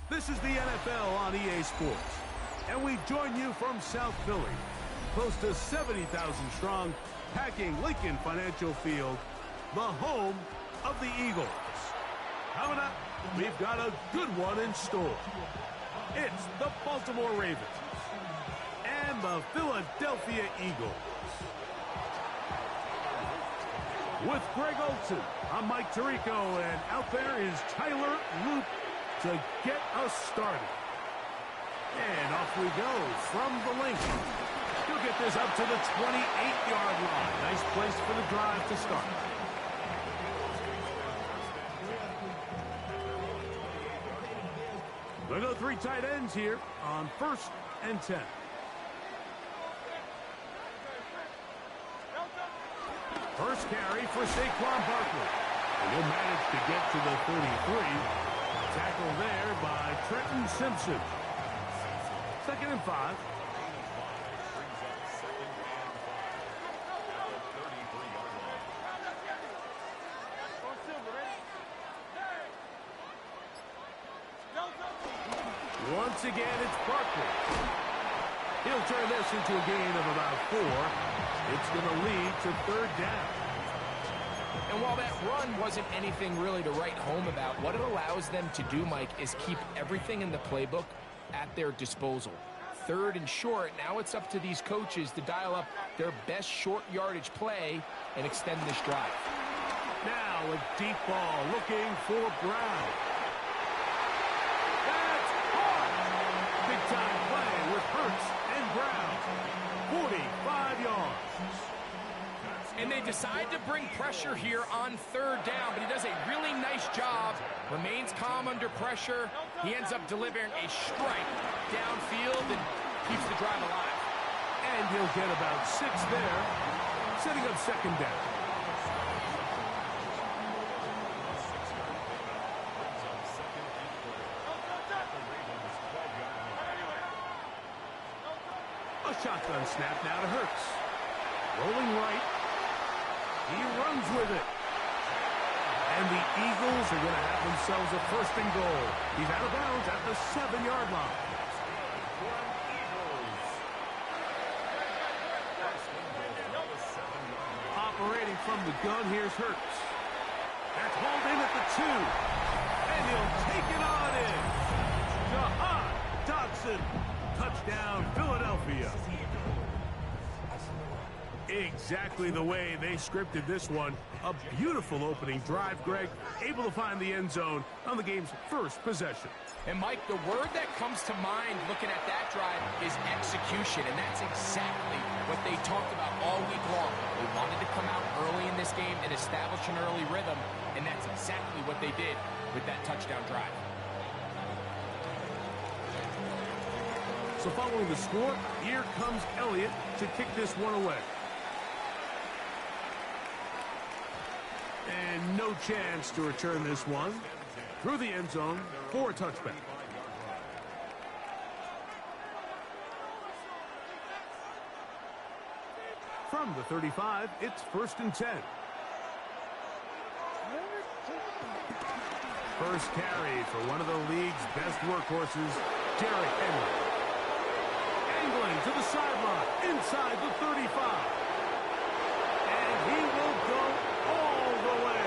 This is the NFL on EA Sports, and we join you from South Philly, close to 70,000 strong, packing Lincoln Financial Field, the home of the Eagles. Coming up, we've got a good one in store. It's the Baltimore Ravens and the Philadelphia Eagles. With Greg Olson, I'm Mike Tirico, and out there is Tyler Loop to get us started. And off we go from the link. He'll get this up to the 28-yard line. Nice place for the drive to start. We'll go 3 tight ends here on 1st and 10. First carry for Saquon Barkley. And he'll manage to get to the 33. Tackle there by Trenton Simpson. 2nd and 5. Once again, it's Barkley. He'll turn this into a gain of about 4. It's going to lead to 3rd down. And while that run wasn't anything really to write home about, what it allows them to do, Mike, is keep everything in the playbook at their disposal. 3rd and short, now it's up to these coaches to dial up their best short yardage play and extend this drive. Now a deep ball looking for Brown. That's hard. Big time play with Hurts and Brown. 45 yards. And they decide to bring pressure here on 3rd down, but he does a really nice job. Remains calm under pressure. He ends up delivering a strike downfield and keeps the drive alive. And he'll get about 6 there, setting up 2nd down. A shotgun snap now to Hurts. Rolling right. He runs with it. And the Eagles are going to have themselves a 1st and goal. He's out of bounds at the 7-yard line. Operating from the gun, here's Hurts. That's hauled in at the 2. And he'll take it on in. Jahan Dotson. Touchdown, Philadelphia. Exactly the way they scripted this one. A beautiful opening drive, Greg. Able to find the end zone on the game's 1st possession. And, Mike, the word that comes to mind looking at that drive is execution, and that's exactly what they talked about all week long. They wanted to come out early in this game and establish an early rhythm, and that's exactly what they did with that touchdown drive. So following the score, here comes Elliott to kick this one away. And no chance to return this one through the end zone for a touchback. From the 35, it's 1st and 10. First carry for one of the league's best workhorses, Derrick Henry. And Dangling to the sideline, inside the 35. And he will go all the way.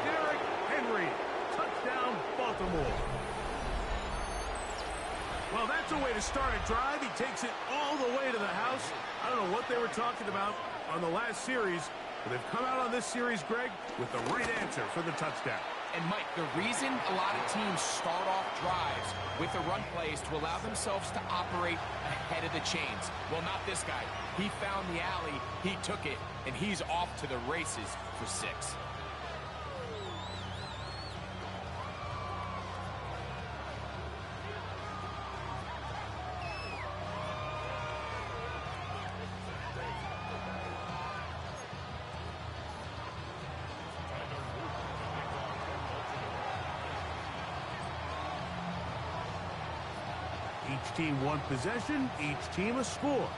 Derrick Henry, touchdown Baltimore. Well, that's a way to start a drive. He takes it all the way to the house. I don't know what they were talking about on the last series, but they've come out on this series, Greg, with the right answer for the touchdown. And, Mike, the reason a lot of teams start off drives with a run play is to allow themselves to operate ahead of the chains. Well, not this guy. He found the alley, he took it, and he's off to the races for 6. Each team one possession, each team a score.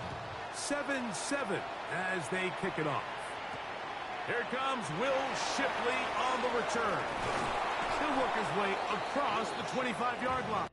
7-7 as they kick it off. Here comes Will Shipley on the return. He'll work his way across the 25-yard line.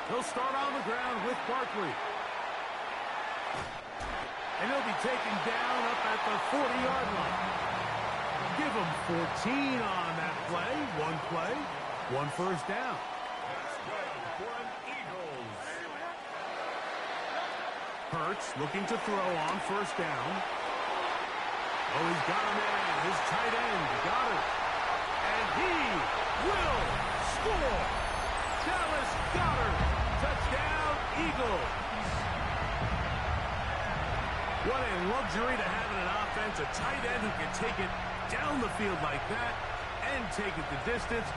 He'll start on the ground with Barkley. And he'll be taken down up at the 40-yard line. Give him 14 on that play. One first down. Hurts looking to throw on first down. Oh, he's got him in. His tight end got it. And he will score. Dallas Goedert. Touchdown, Eagles. What a luxury to have in an offense. A tight end who can take it down the field like that and take it the distance.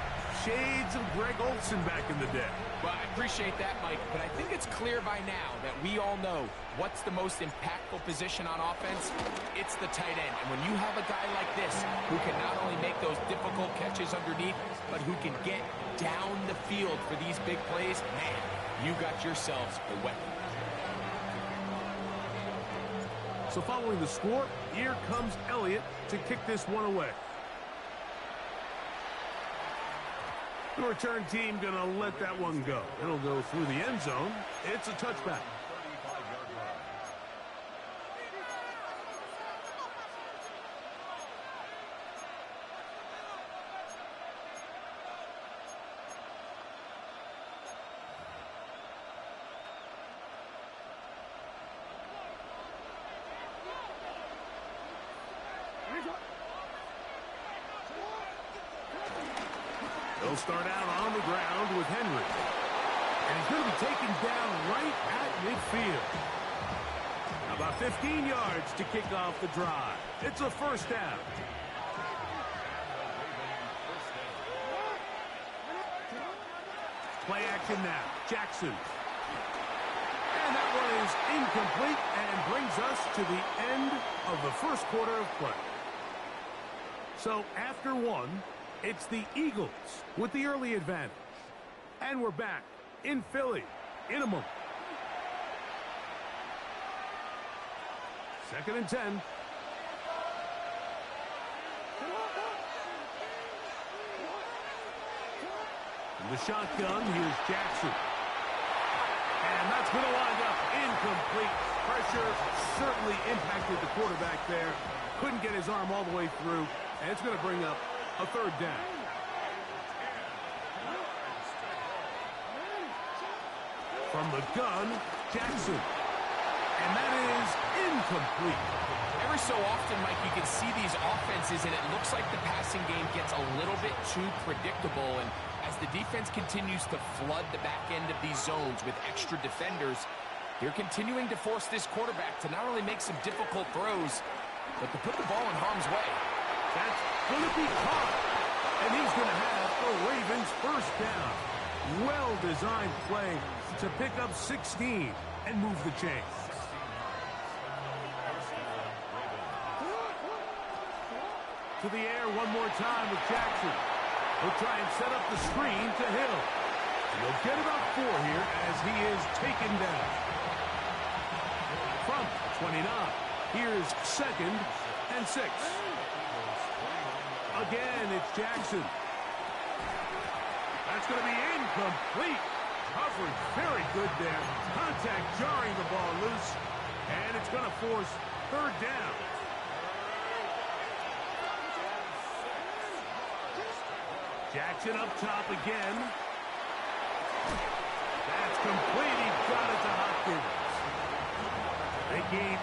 Shades of Greg Olsen back in the day. Well, I appreciate that, Mike, but I think it's clear by now that we all know what's the most impactful position on offense. It's the tight end. And when you have a guy like this who can not only make those difficult catches underneath, but who can get down the field for these big plays, man, you got yourselves a weapon. So following the score, here comes Elliott to kick this one away. The return team going to let that one go. It'll go through the end zone. It's a touchback. He'll start out on the ground with Henry. And he's going to be taken down right at midfield. About 15 yards to kick off the drive. It's a first down. Play action now. Jackson. And that one is incomplete and brings us to the end of the first quarter of play. So after one, it's the Eagles with the early advantage. And we're back in Philly in a moment. 2nd and 10. From the shotgun, here's Jackson. And that's going to wind up incomplete. Pressure certainly impacted the quarterback there. Couldn't get his arm all the way through. And it's going to bring up a third down. From the gun, Jackson. And that is incomplete. Every so often, Mike, you can see these offenses, and it looks like the passing game gets a little bit too predictable. And I As the defense continues to flood the back end of these zones with extra defenders, they're continuing to force this quarterback to not only make some difficult throws, but to put the ball in harm's way. That's going to be caught. And he's going to have the Ravens first down. Well-designed play to pick up 16 and move the chains. To the air one more time with Jackson. He'll try and set up the screen to Hill. He'll get about 4 here as he is taken down. From 29, here's 2nd and 6. Again, it's Jackson. That's going to be incomplete. Coverage very good there. Contact jarring the ball loose. And it's going to force 3rd down. Jackson up top again. That's complete. He got it to Hopkins. They gain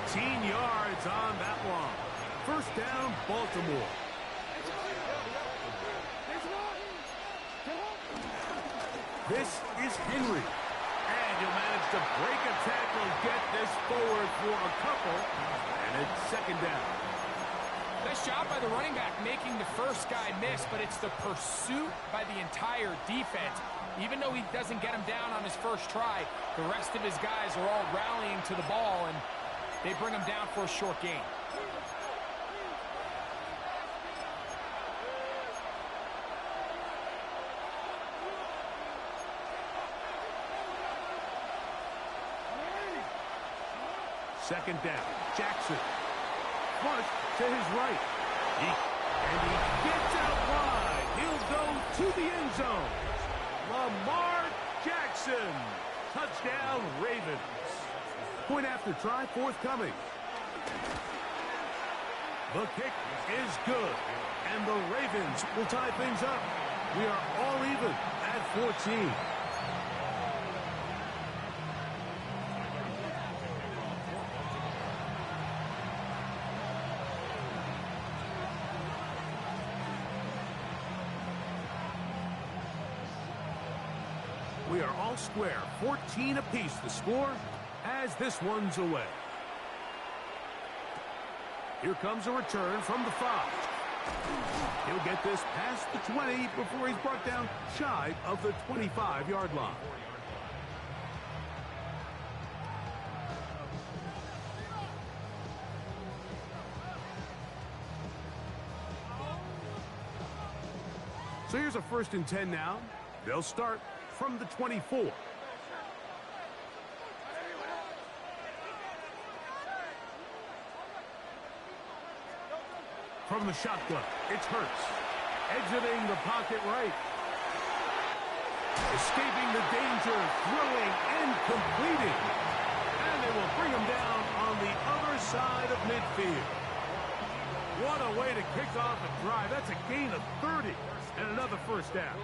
18 yards on that one. First down, Baltimore. This is Henry. And he'll manage to break a tackle, get this forward for a couple. And it's 2nd down. Nice job by the running back making the first guy miss, but it's the pursuit by the entire defense. Even though he doesn't get him down on his first try, the rest of his guys are all rallying to the ball, and they bring him down for a short gain. Second down, Jackson. Flush to his right. And he gets out wide. He'll go to the end zone. Lamar Jackson. Touchdown, Ravens. Point after try forthcoming. The kick is good. And the Ravens will tie things up. We are all even at 14. We are all square, 14 apiece the score as this one's away. Here comes a return from the 5. He'll get this past the 20 before he's brought down shy of the 25-yard line. So here's a 1st and 10 now. They'll start from the 24. From the shotgun, it's Hurts. Exiting the pocket right. Escaping the danger, throwing and completing. And they will bring him down on the other side of midfield. What a way to kick off a drive. That's a gain of 30 and another first down.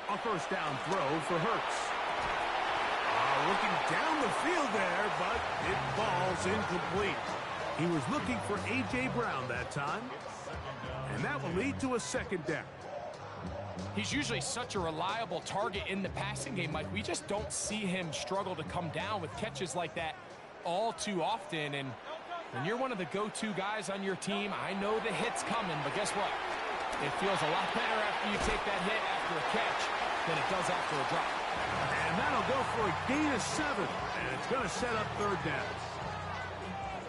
A first down throw for Hurts. Looking down the field there, but it falls incomplete. He was looking for A.J. Brown that time, and that will lead to a 2nd down. He's usually such a reliable target in the passing game, Mike. We just don't see him struggle to come down with catches like that all too often. And when you're one of the go-to guys on your team, I know the hit's coming, but guess what? It feels a lot better after you take that hit after a catch than it does after a drop. And that'll go for a gain of 7, and it's going to set up 3rd down.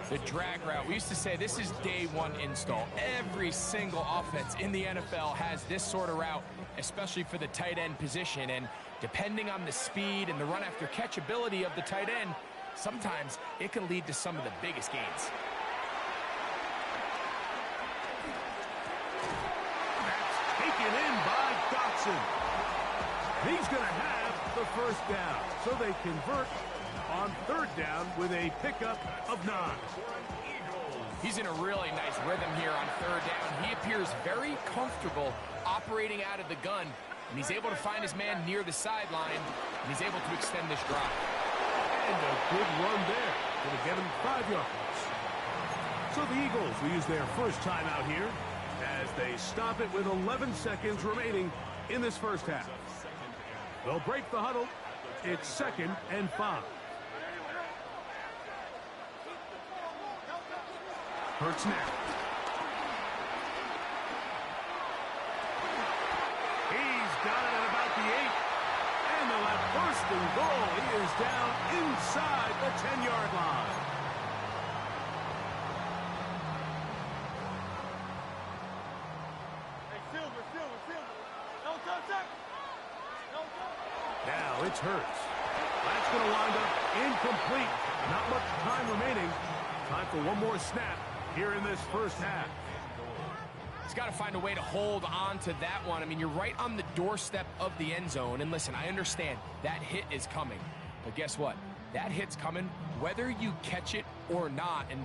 The drag route. We used to say this is day 1 install. Every single offense in the NFL has this sort of route, especially for the tight end position. And depending on the speed and the run after catch ability of the tight end, sometimes it can lead to some of the biggest gains. That's taken in by Dotson. He's going to have the first down. So they convert on 3rd down with a pickup of 9. He's in a really nice rhythm here on 3rd down. He appears very comfortable operating out of the gun. And he's able to find his man near the sideline, and he's able to extend this drive. And a good run there. Going to get him 5 yards. So the Eagles will use their first timeout here as they stop it with 11 seconds remaining in this first half. They'll break the huddle. It's 2nd and 5. Hurts now. He's got it at about the 8. And they'll have first and goal. He is down inside the 10-yard line. Now it's Hurts. That's going to wind up incomplete. Not much time remaining. Time for one more snap here in this first half. He's got to find a way to hold on to that one. I mean, you're right on the doorstep of the end zone. And listen, I understand that hit is coming. But guess what? That hit's coming whether you catch it or not. And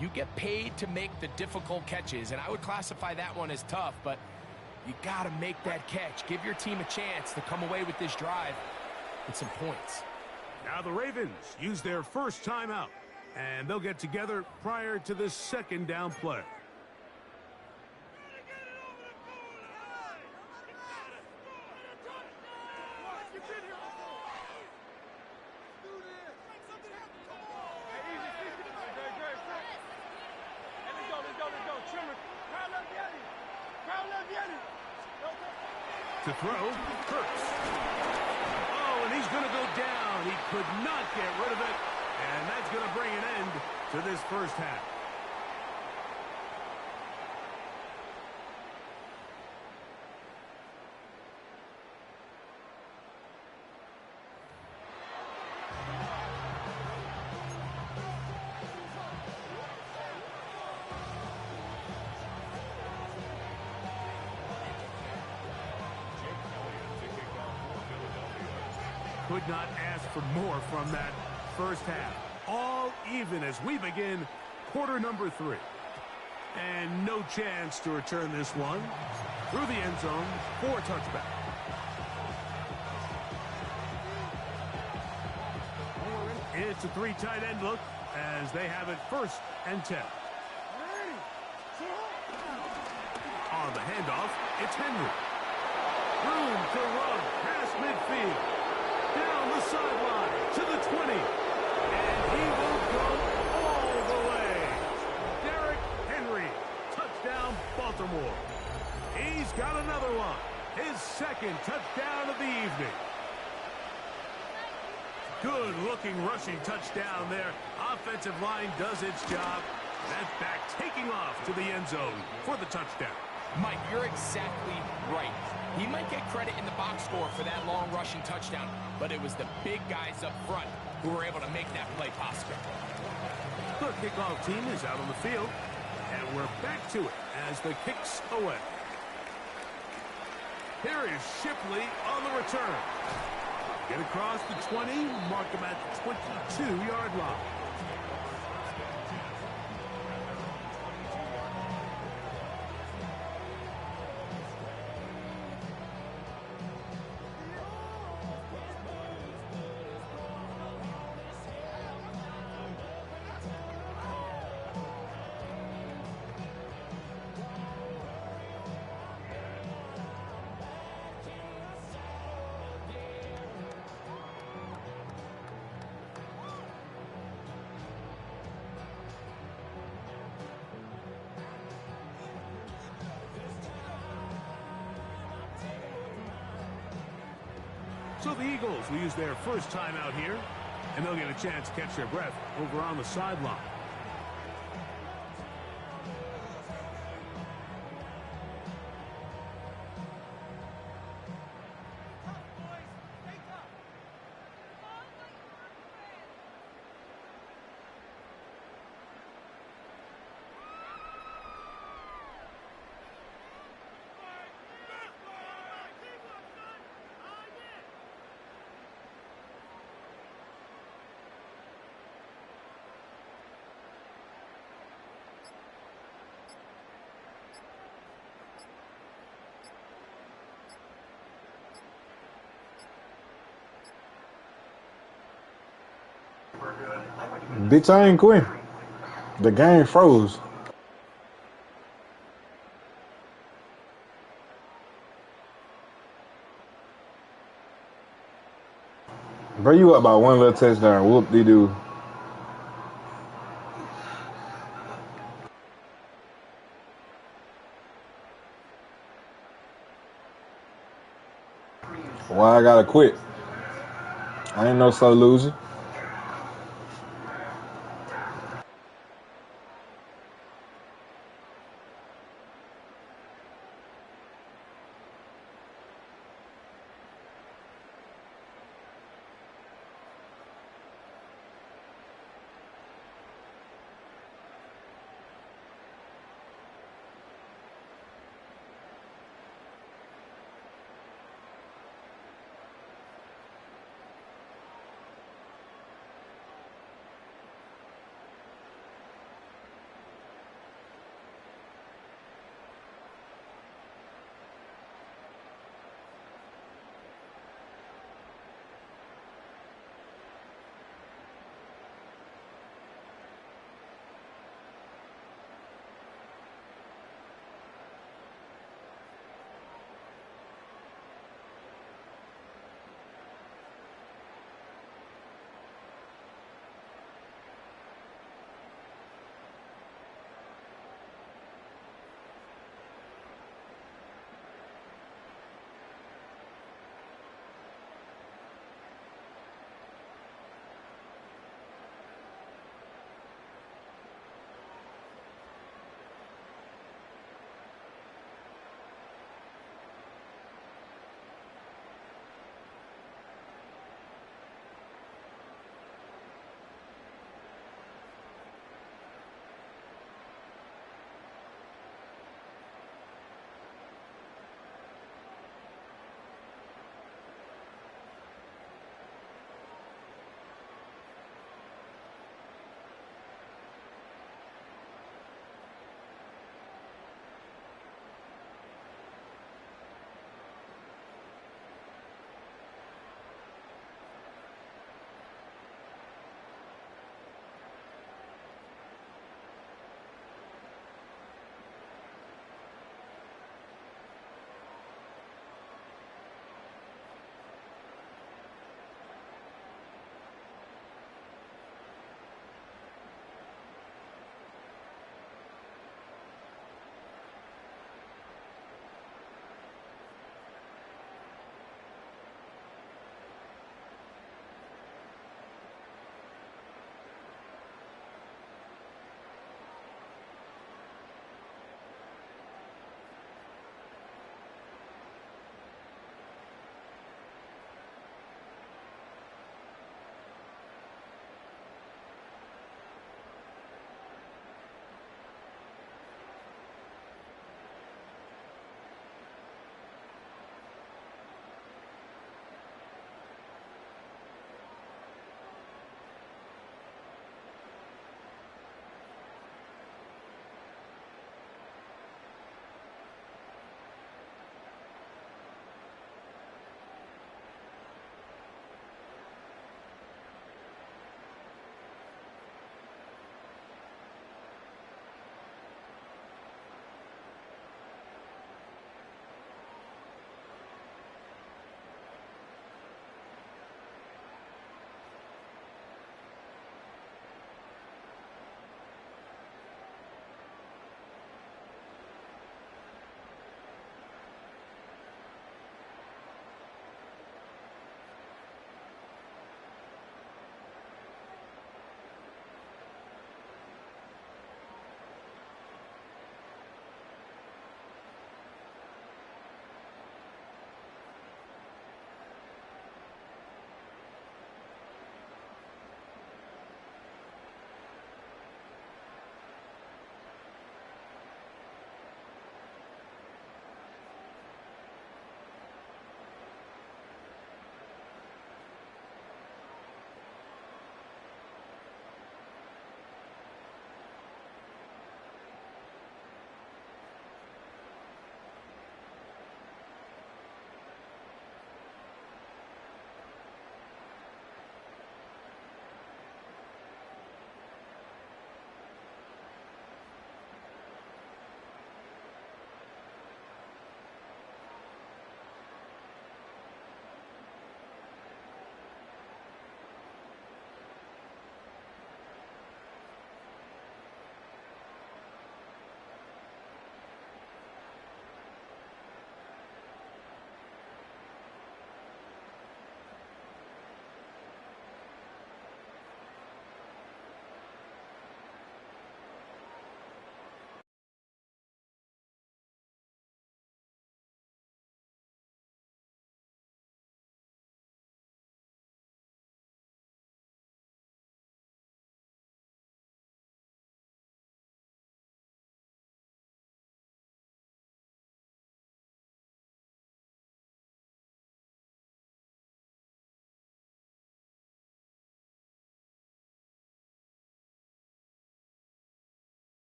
you get paid to make the difficult catches. And I would classify that one as tough, but you got to make that catch. Give your team a chance to come away with this drive with some points. Now the Ravens use their first timeout, and they'll get together prior to this 2nd down play. To throw, Hurts. Oh, and he's going to go down. He could not get rid of it, and that's going to bring an end to this first half. Could not ask for more from that first half. All even as we begin quarter number 3. And no chance to return this one through the end zone for a touchback. It's a 3 tight end look as they have it 1st and 10. On the handoff, it's Henry. Room to run past midfield. Down the sideline to the 20. And he will go all the way. Derrick Henry. Touchdown, Baltimore. He's got another one. His 2nd touchdown of the evening. Good-looking rushing touchdown there. Offensive line does its job. That back taking off to the end zone for the touchdown. Mike, you're exactly right. He might get credit in the box score for that long rushing touchdown, but it was the big guys up front who were able to make that play possible. The kickoff team is out on the field, and we're back to it as the kick's away. Here is Shipley on the return. Get across the 20, mark him at the 22-yard line. So the Eagles will use their first timeout here, and they'll get a chance to catch their breath over on the sideline. Bitch, I ain't quit. The game froze. Bro, you up by one little touchdown. Whoop-de-doo. Why I gotta quit? I ain't no slow loser.